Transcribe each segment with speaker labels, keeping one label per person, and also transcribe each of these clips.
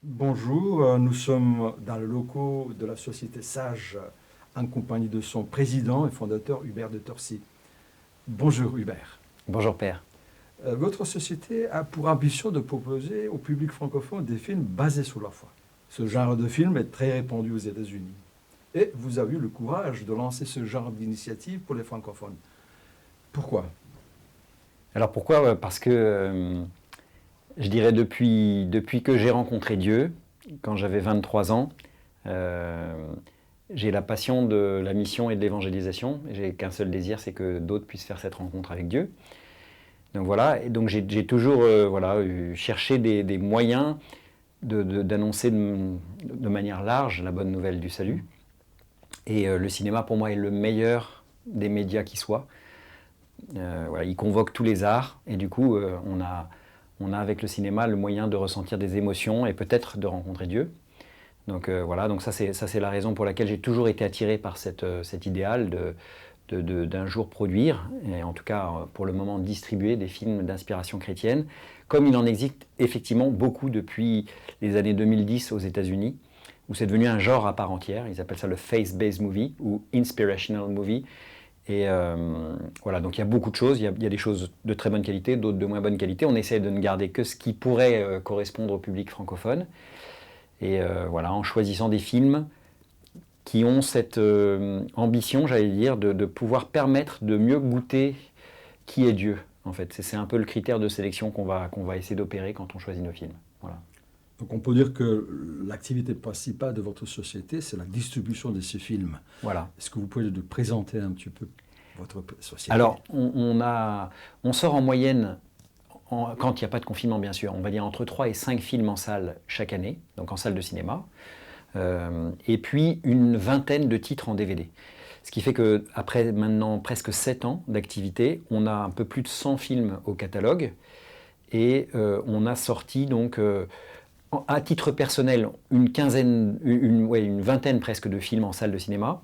Speaker 1: Bonjour, nous sommes dans le locaux de la société Sage en compagnie de son président et fondateur Hubert de Torcy. Bonjour Hubert.
Speaker 2: Bonjour Père.
Speaker 1: Votre société a pour ambition de proposer au public francophone des films basés sur la foi. Ce genre de film est très répandu aux États-Unis. Et vous avez eu le courage de lancer ce genre d'initiative pour les francophones. Pourquoi?
Speaker 2: Alors pourquoi? Parce que je dirais depuis que j'ai rencontré Dieu, quand j'avais 23 ans, euh, j'ai la passion de la mission et de l'évangélisation. J'ai qu'un seul désir, c'est que d'autres puissent faire cette rencontre avec Dieu. Donc voilà, et donc j'ai toujours cherché des moyens d'annoncer de manière large la bonne nouvelle du salut. Et le cinéma pour moi est le meilleur des médias qui soit. Voilà, il convoque tous les arts et du coup on a avec le cinéma le moyen de ressentir des émotions et peut-être de rencontrer Dieu. Donc voilà, donc ça c'est la raison pour laquelle j'ai toujours été attiré par cet idéal d'un jour produire, et en tout cas pour le moment distribuer des films d'inspiration chrétienne, comme il en existe effectivement beaucoup depuis les années 2010 aux États-Unis, où c'est devenu un genre à part entière. Ils appellent ça le faith-based movie ou inspirational movie. Et voilà, donc il y a beaucoup de choses, il y a des choses de très bonne qualité, d'autres de moins bonne qualité. On essaie de ne garder que ce qui pourrait correspondre au public francophone. Et voilà, en choisissant des films qui ont cette ambition, j'allais dire, de pouvoir permettre de mieux goûter qui est Dieu. En fait, c'est un peu le critère de sélection qu'on va essayer d'opérer quand on choisit nos films. Voilà.
Speaker 1: Donc on peut dire que l'activité principale de votre société, c'est la distribution de ces films.
Speaker 2: Voilà.
Speaker 1: Est-ce que vous pouvez nous présenter un petit peu votre société?
Speaker 2: Alors, on sort en moyenne, quand il n'y a pas de confinement bien sûr, on va dire entre 3 et 5 films en salle chaque année, donc en salle de cinéma, et puis une vingtaine de titres en DVD. Ce qui fait qu'après maintenant presque 7 ans d'activité, on a un peu plus de 100 films au catalogue, et on a sorti donc à titre personnel une vingtaine presque de films en salle de cinéma.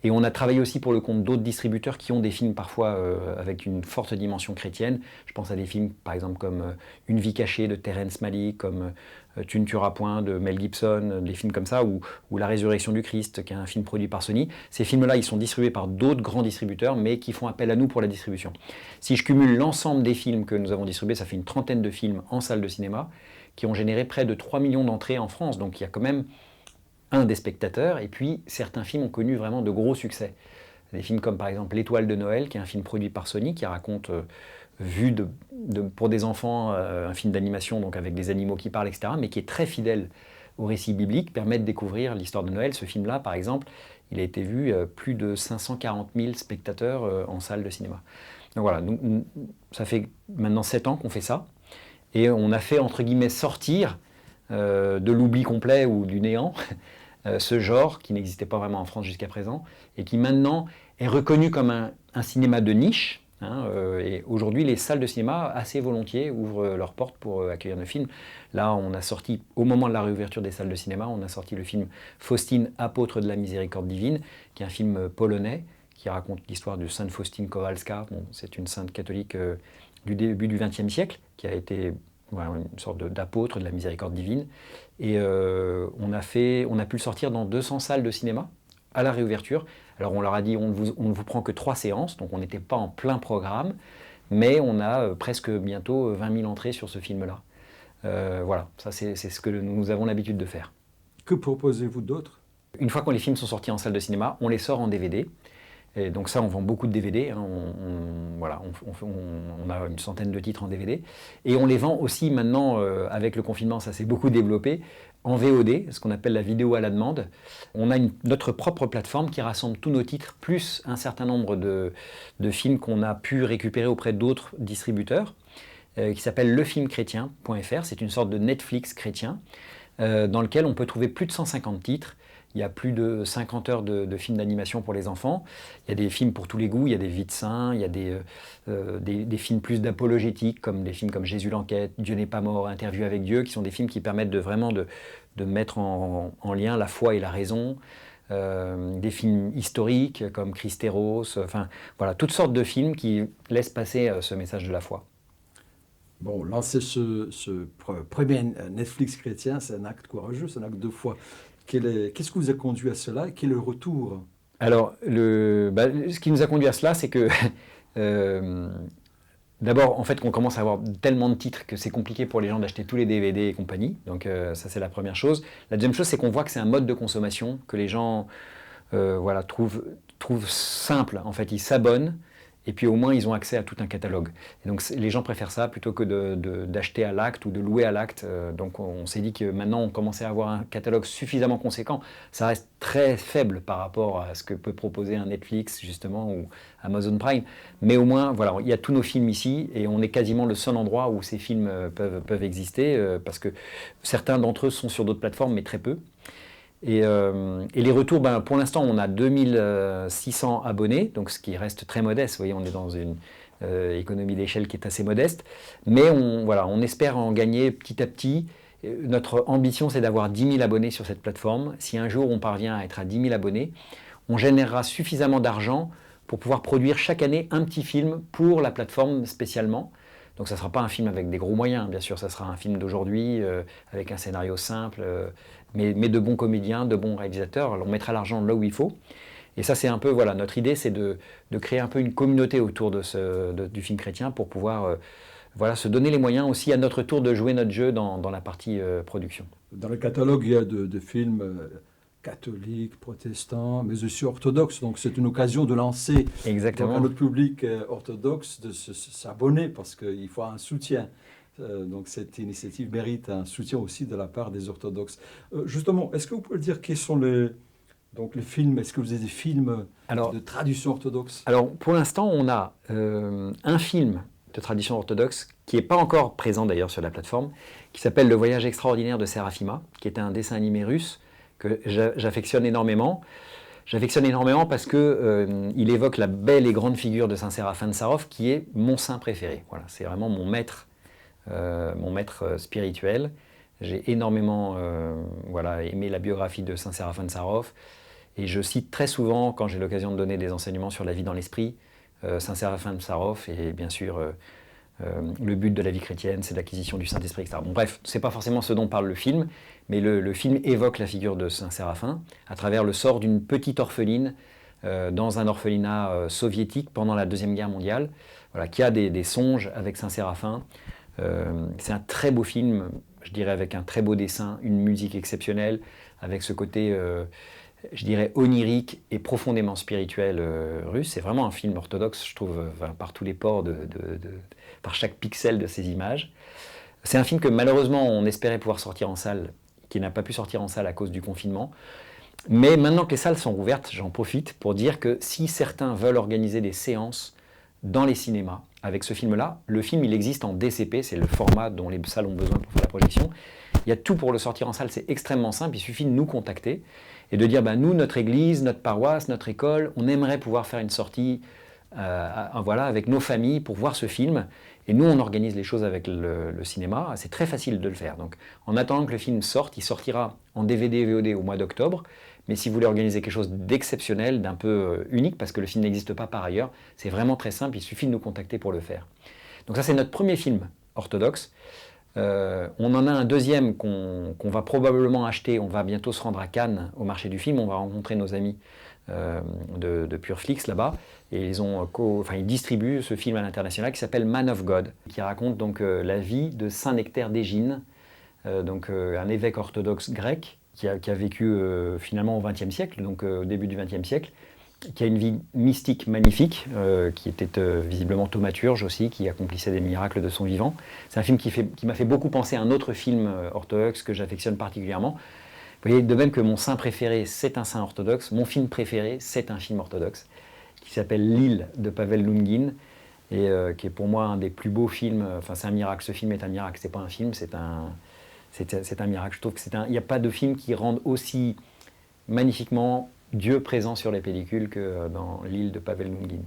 Speaker 2: Et on a travaillé aussi pour le compte d'autres distributeurs qui ont des films parfois avec une forte dimension chrétienne. Je pense à des films par exemple comme Une vie cachée de Terrence Malick, comme Tu ne tueras point de Mel Gibson, des films comme ça, ou La résurrection du Christ, qui est un film produit par Sony. Ces films-là, ils sont distribués par d'autres grands distributeurs, mais qui font appel à nous pour la distribution. Si je cumule l'ensemble des films que nous avons distribués, ça fait une trentaine de films en salle de cinéma, qui ont généré près de 3 millions d'entrées en France. Donc il y a quand même des spectateurs, et puis certains films ont connu vraiment de gros succès. Des films comme par exemple L'Étoile de Noël, qui est un film produit par Sony, qui raconte, pour des enfants, un film d'animation donc avec des animaux qui parlent, etc., mais qui est très fidèle au récit biblique, permet de découvrir l'histoire de Noël. Ce film-là, par exemple, il a été vu plus de 540 000 spectateurs en salle de cinéma. Donc voilà, ça fait maintenant 7 ans qu'on fait ça, et on a fait, entre guillemets, sortir de l'oubli complet ou du néant ce genre qui n'existait pas vraiment en France jusqu'à présent et qui maintenant est reconnu comme un cinéma de niche. Et aujourd'hui, les salles de cinéma, assez volontiers, ouvrent leurs portes pour accueillir nos films. Là, on a sorti, au moment de la réouverture des salles de cinéma, on a sorti le film Faustine, apôtre de la miséricorde divine, qui est un film polonais qui raconte l'histoire de Sainte Faustine Kowalska. Bon, c'est une sainte catholique du début du XXe siècle, qui a été une sorte d'apôtre de la miséricorde divine. Et on a pu le sortir dans 200 salles de cinéma à la réouverture. Alors on leur a dit on ne vous prend que 3 séances, donc on n'était pas en plein programme, mais on a presque bientôt 20 000 entrées sur ce film-là. Voilà, ça c'est ce que nous avons l'habitude de faire.
Speaker 1: Que proposez-vous d'autre?
Speaker 2: Une fois que les films sont sortis en salle de cinéma, on les sort en DVD. Et donc ça, on vend beaucoup de DVD, hein. On a une centaine de titres en DVD. Et on les vend aussi maintenant, avec le confinement, ça s'est beaucoup développé, en VOD, ce qu'on appelle la vidéo à la demande. On a notre propre plateforme qui rassemble tous nos titres, plus un certain nombre de films qu'on a pu récupérer auprès d'autres distributeurs, qui s'appelle lefilmchrétien.fr. C'est une sorte de Netflix chrétien, dans lequel on peut trouver plus de 150 titres. Il y a plus de 50 heures de films d'animation pour les enfants. Il y a des films pour tous les goûts, il y a des vies de saints, il y a des films plus d'apologétique, comme des films comme Jésus l'enquête, Dieu n'est pas mort, Interview avec Dieu, qui sont des films qui permettent vraiment de mettre en lien la foi et la raison. Des films historiques comme Christéros, enfin voilà, toutes sortes de films qui laissent passer ce message de la foi.
Speaker 1: Bon, lancer premier Netflix chrétien, c'est un acte courageux, c'est un acte de foi. Qu'est-ce qui vous a conduit à cela? Quel est le retour?
Speaker 2: Alors, ce qui nous a conduit à cela, c'est que euh, d'abord, en fait, qu'on commence à avoir tellement de titres que c'est compliqué pour les gens d'acheter tous les DVD et compagnie. Donc ça, c'est la première chose. La deuxième chose, c'est qu'on voit que c'est un mode de consommation que les gens voilà, trouvent simple. En fait, ils s'abonnent et puis au moins ils ont accès à tout un catalogue. Et donc les gens préfèrent ça plutôt que d'acheter à l'acte ou de louer à l'acte. Donc on s'est dit que maintenant on commençait à avoir un catalogue suffisamment conséquent. Ça reste très faible par rapport à ce que peut proposer un Netflix justement ou Amazon Prime. Mais au moins voilà, il y a tous nos films ici et on est quasiment le seul endroit où ces films peuvent exister parce que certains d'entre eux sont sur d'autres plateformes mais très peu. Et les retours, pour l'instant, on a 2600 abonnés, donc ce qui reste très modeste. Vous voyez, on est dans une économie d'échelle qui est assez modeste. Mais on espère en gagner petit à petit. Notre ambition, c'est d'avoir 10 000 abonnés sur cette plateforme. Si un jour on parvient à être à 10 000 abonnés, on générera suffisamment d'argent pour pouvoir produire chaque année un petit film pour la plateforme spécialement. Donc ça ne sera pas un film avec des gros moyens, bien sûr, ça sera un film d'aujourd'hui, avec un scénario simple, mais de bons comédiens, de bons réalisateurs. Alors, on mettra l'argent là où il faut. Et ça, c'est un peu, voilà, notre idée, c'est de créer un peu une communauté autour du film chrétien pour pouvoir se donner les moyens aussi à notre tour de jouer notre jeu dans la partie production.
Speaker 1: Dans le catalogue, il y a de films catholiques, protestants, mais aussi orthodoxes. Donc c'est une occasion de lancer
Speaker 2: Exactement.
Speaker 1: à notre public orthodoxe de s'abonner parce qu'il faut un soutien. Donc cette initiative mérite un soutien aussi de la part des orthodoxes. Justement, est-ce que vous pouvez dire quels sont les films? Est-ce que vous avez des films de tradition orthodoxe?
Speaker 2: Alors pour l'instant, on a un film de tradition orthodoxe qui n'est pas encore présent d'ailleurs sur la plateforme, qui s'appelle Le Voyage extraordinaire de Séraphima, qui est un dessin animé russe que j'affectionne énormément. J'affectionne énormément parce qu'il évoque la belle et grande figure de Saint Séraphin de Sarov, qui est mon saint préféré. Voilà, c'est vraiment mon maître spirituel. J'ai énormément aimé la biographie de Saint Séraphin de Sarov. Et je cite très souvent, quand j'ai l'occasion de donner des enseignements sur la vie dans l'esprit, Saint Séraphin de Sarov et bien sûr le but de la vie chrétienne, c'est l'acquisition du Saint-Esprit, etc. Bon, bref, ce n'est pas forcément ce dont parle le film, mais le film évoque la figure de Saint Séraphin à travers le sort d'une petite orpheline dans un orphelinat soviétique pendant la Deuxième Guerre mondiale, voilà, qui a des songes avec Saint Séraphin. C'est un très beau film, je dirais, avec un très beau dessin, une musique exceptionnelle, avec ce côté, je dirais, onirique et profondément spirituel russe. C'est vraiment un film orthodoxe, je trouve, par tous les pores, par chaque pixel de ces images. C'est un film que malheureusement on espérait pouvoir sortir en salle, qui n'a pas pu sortir en salle à cause du confinement. Mais maintenant que les salles sont ouvertes, j'en profite pour dire que si certains veulent organiser des séances dans les cinémas avec ce film-là, le film il existe en DCP, c'est le format dont les salles ont besoin pour faire la projection. Il y a tout pour le sortir en salle, c'est extrêmement simple, il suffit de nous contacter et de dire nous, notre église, notre paroisse, notre école, on aimerait pouvoir faire une sortie avec nos familles pour voir ce film. Et nous, on organise les choses avec le cinéma. C'est très facile de le faire. Donc, en attendant que le film sorte, il sortira en DVD et VOD au mois d'octobre. Mais si vous voulez organiser quelque chose d'exceptionnel, d'un peu unique, parce que le film n'existe pas par ailleurs, c'est vraiment très simple. Il suffit de nous contacter pour le faire. Donc ça, c'est notre premier film orthodoxe. On en a un deuxième qu'on va probablement acheter. On va bientôt se rendre à Cannes au marché du film. On va rencontrer nos amis de Pureflix là-bas. Et ils distribuent ce film à l'international qui s'appelle Man of God, qui raconte donc la vie de Saint Nectaire d'Égine, un évêque orthodoxe grec qui a vécu finalement au XXe siècle, donc au début du XXe siècle, qui a une vie mystique magnifique, qui était visiblement thaumaturge aussi, qui accomplissait des miracles de son vivant. C'est un film qui m'a fait beaucoup penser à un autre film orthodoxe que j'affectionne particulièrement. Vous voyez, de même que mon saint préféré, c'est un saint orthodoxe, mon film préféré, c'est un film orthodoxe, qui s'appelle L'île de Pavel Lounguine, et qui est pour moi un des plus beaux films. Enfin, c'est un miracle, ce film est un miracle, c'est pas un film, c'est un miracle. Je trouve qu'il n'y a pas de film qui rende aussi magnifiquement Dieu présent sur les pellicules que dans L'île de Pavel Lounguine,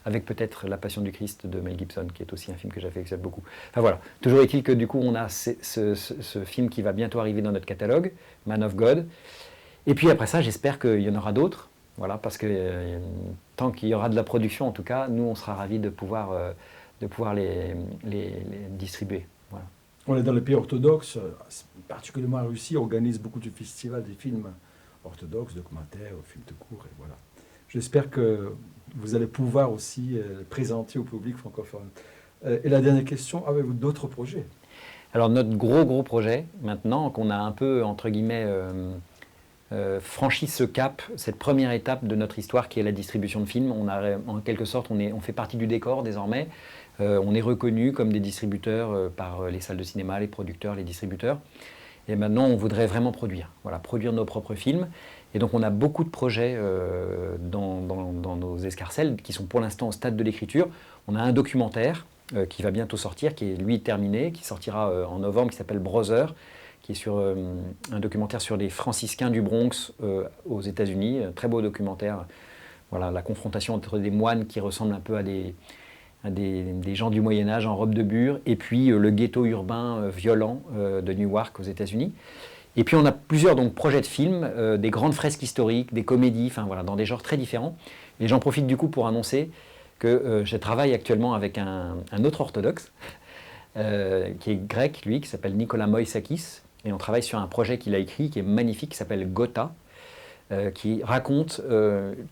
Speaker 2: avec peut-être La Passion du Christ de Mel Gibson, qui est aussi un film que j'affectionne beaucoup. Enfin voilà, toujours est-il que du coup on a ce film qui va bientôt arriver dans notre catalogue, Man of God, et puis après ça j'espère qu'il y en aura d'autres, voilà, parce que tant qu'il y aura de la production en tout cas, nous on sera ravis de pouvoir de pouvoir les distribuer. Voilà.
Speaker 1: On est dans les pays orthodoxes, particulièrement en Russie, organise beaucoup de festivals des films orthodoxes, documentaires, films de cours, et voilà. J'espère que vous allez pouvoir aussi présenter au public francophone. Et la dernière question, avez-vous d'autres projets?
Speaker 2: Alors notre gros projet, maintenant qu'on a un peu, entre guillemets, franchi ce cap, cette première étape de notre histoire qui est la distribution de films, en quelque sorte, on fait partie du décor désormais. On est reconnu comme des distributeurs par les salles de cinéma, les producteurs, les distributeurs. Et maintenant, on voudrait vraiment produire, voilà, produire nos propres films. Et donc, on a beaucoup de projets dans nos escarcelles qui sont pour l'instant au stade de l'écriture. On a un documentaire qui va bientôt sortir, qui est lui terminé, qui sortira en novembre, qui s'appelle Brother, qui est sur un documentaire sur les franciscains du Bronx aux États-Unis. Un très beau documentaire. Voilà, la confrontation entre des moines qui ressemblent un peu à des gens du Moyen-Âge en robe de bure, et puis le ghetto urbain violent de Newark aux États-Unis. Et puis on a plusieurs projets de films, des grandes fresques historiques, des comédies, enfin voilà, dans des genres très différents. Et j'en profite du coup pour annoncer que je travaille actuellement avec un autre orthodoxe, qui est grec, lui, qui s'appelle Nicolas Moïsakis. Et on travaille sur un projet qu'il a écrit, qui est magnifique, qui s'appelle Gotha, qui raconte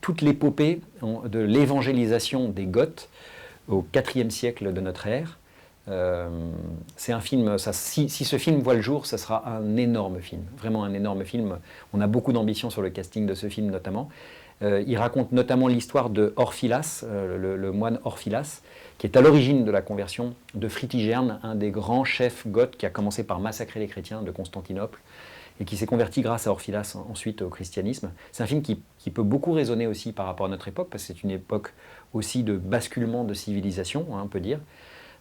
Speaker 2: toute l'épopée de l'évangélisation des Goths au IVe siècle de notre ère. C'est un film, si ce film voit le jour, ça sera un énorme film, vraiment un énorme film. On a beaucoup d'ambition sur le casting de ce film notamment. Il raconte notamment l'histoire de Orphilas, le moine Orphilas, qui est à l'origine de la conversion de Fritigerne, un des grands chefs goths qui a commencé par massacrer les chrétiens de Constantinople et qui s'est converti grâce à Orphilas ensuite au christianisme. C'est un film qui peut beaucoup résonner aussi par rapport à notre époque, parce que c'est une époque aussi de basculement de civilisation, on peut dire.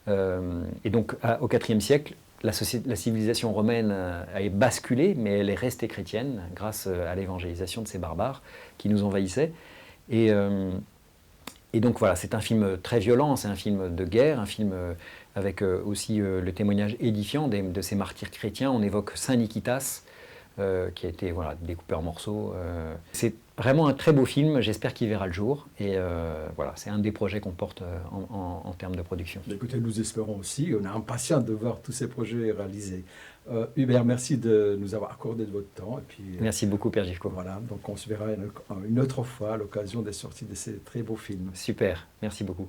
Speaker 2: Et donc au IVe siècle, la civilisation romaine a basculé, mais elle est restée chrétienne grâce à l'évangélisation de ces barbares qui nous envahissaient. Et donc voilà, c'est un film très violent, c'est un film de guerre, un film avec aussi le témoignage édifiant de ces martyrs chrétiens. On évoque Saint Nikitas, qui a été découpé en morceaux. C'est vraiment un très beau film, j'espère qu'il verra le jour. Et voilà, c'est un des projets qu'on porte en termes de production.
Speaker 1: Écoutez, nous espérons aussi, on est impatients de voir tous ces projets réalisés. Hubert, merci de nous avoir accordé de votre temps. Et puis,
Speaker 2: merci beaucoup, Père Gifko.
Speaker 1: Voilà, donc on se verra une autre fois à l'occasion des sorties de ces très beaux films.
Speaker 2: Super, merci beaucoup.